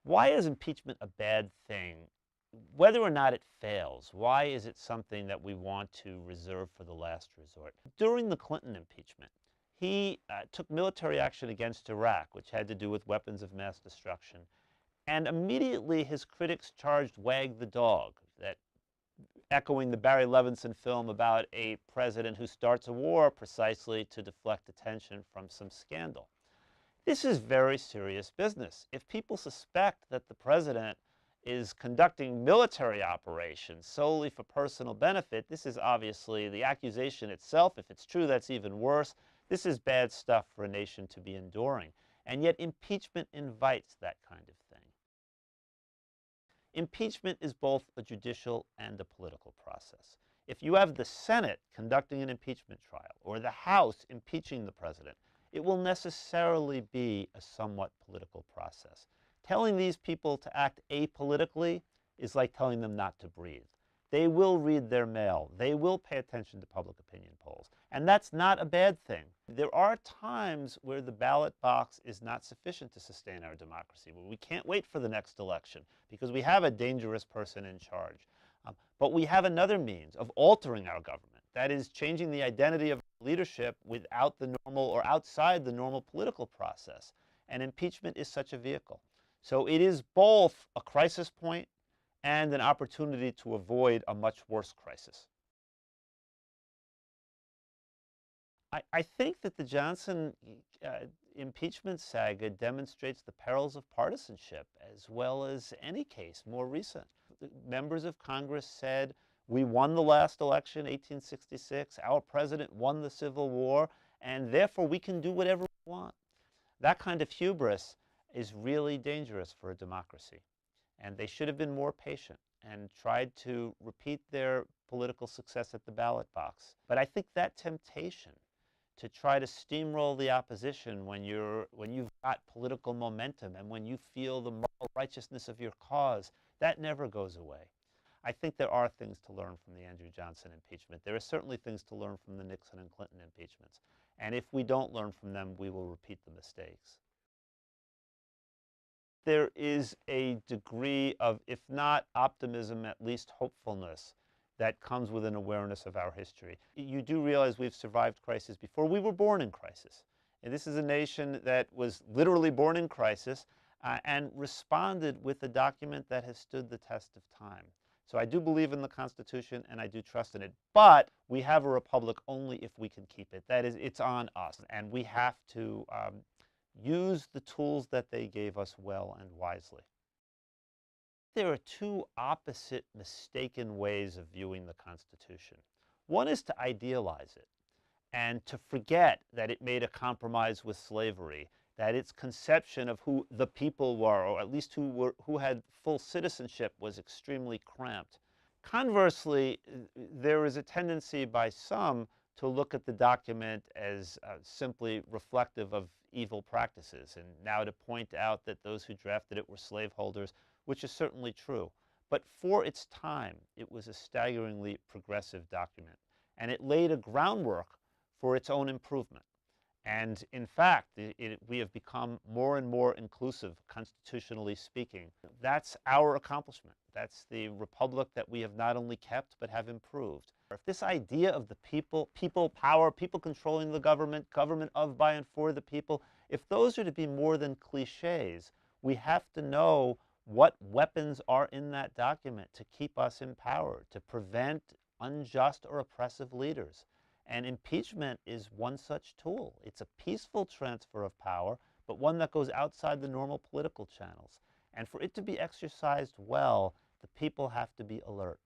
Why is impeachment a bad thing? Whether or not it fails, why is it something that we want to reserve for the last resort? During the Clinton impeachment, he took military action against Iraq, which had to do with weapons of mass destruction. And immediately his critics charged Wag the dog, that echoing the Barry Levinson film about a president who starts a war precisely to deflect attention from some scandal. This is very serious business. If people suspect that the president is conducting military operations solely for personal benefit, this is obviously the accusation itself. If it's true, that's even worse. This is bad stuff for a nation to be enduring. And yet impeachment invites that kind of thing. Impeachment is both a judicial and a political process. If you have the Senate conducting an impeachment trial or the House impeaching the president, it will necessarily be a somewhat political process. Telling these people to act apolitically is like telling them not to breathe. They will read their mail. They will pay attention to public opinion polls. And that's not a bad thing. There are times where the ballot box is not sufficient to sustain our democracy, where we can't wait for the next election because we have a dangerous person in charge. But we have another means of altering our government. That is, changing the identity of leadership without the normal or outside the normal political process. And impeachment is such a vehicle. So it is both a crisis point and an opportunity to avoid a much worse crisis. I think that the Johnson impeachment saga demonstrates the perils of partisanship as well as any case more recent. Members of Congress said, we won the last election, 1866, our president won the Civil War, and therefore we can do whatever we want. That kind of hubris is really dangerous for a democracy. And they should have been more patient and tried to repeat their political success at the ballot box. But I think that temptation to try to steamroll the opposition when you've got political momentum and when you feel the moral righteousness of your cause, that never goes away. I think there are things to learn from the Andrew Johnson impeachment. There are certainly things to learn from the Nixon and Clinton impeachments. And if we don't learn from them, we will repeat the mistakes. There is a degree of, if not optimism, at least hopefulness that comes with an awareness of our history. You do realize we've survived crisis before. We were born in crisis. And this is a nation that was literally born in crisis and responded with a document that has stood the test of time. So I do believe in the Constitution and I do trust in it. But we have a republic only if we can keep it. That is, it's on us. And we have to use the tools that they gave us well and wisely. There are two opposite mistaken ways of viewing the Constitution. One is to idealize it and to forget that it made a compromise with slavery, that its conception of who the people were, or at least who had full citizenship, was extremely cramped. Conversely, there is a tendency by some to look at the document as simply reflective of evil practices, and now to point out that those who drafted it were slaveholders, which is certainly true. But for its time, it was a staggeringly progressive document, and it laid a groundwork for its own improvement. And in fact, we have become more and more inclusive, constitutionally speaking. That's our accomplishment. That's the republic that we have not only kept, but have improved. If this idea of the people, people power, people controlling the government, government of, by, and for the people, if those are to be more than cliches, we have to know what weapons are in that document to keep us in power, to prevent unjust or oppressive leaders. And impeachment is one such tool. It's a peaceful transfer of power, but one that goes outside the normal political channels. And for it to be exercised well, the people have to be alert.